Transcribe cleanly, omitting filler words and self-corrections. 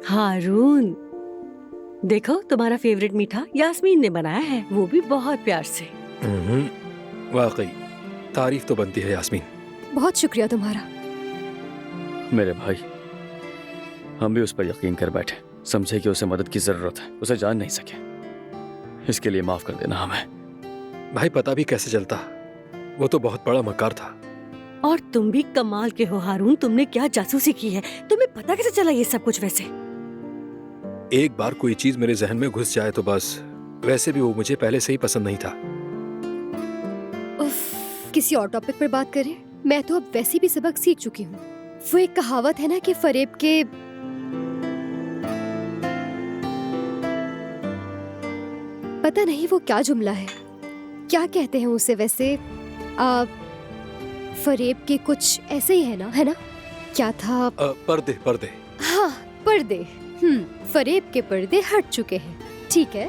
हारून, देखो तुम्हारा फेवरेट मीठा यास्मीन ने बनाया है, वो भी बहुत प्यार से। वाकई तारीफ तो बनती है यास्मीन। बहुत शुक्रिया तुम्हारा। मेरे भाई, हम भी उस पर यकीन कर बैठे, समझे कि उसे मदद की जरूरत है, उसे जान नहीं सके, इसके लिए माफ कर देना हमें। भाई पता भी कैसे चलता, वो तो बहुत बड़ा मकार था। और तुम भी कमाल के हो हारून, तुमने क्या जासूसी की है, तुम्हें पता कैसे चला ये सब कुछ? वैसे एक बार कोई चीज मेरे जहन में घुस जाए तो बस, वैसे भी वो मुझे पहले से ही पसंद नहीं था। उफ, किसी और टॉपिक पर बात करें। मैं तो अब वैसे भी सबक सीख चुकी हूँ। वो एक कहावत है ना कि फरेब के पता नहीं वो क्या जुमला है, क्या कहते हैं उसे वैसे, फरेब के कुछ ऐसे ही है ना? क्या था? पर्दे पर्दे। हाँ, पर्दे। फरेब के पर्दे हट चुके हैं, ठीक है।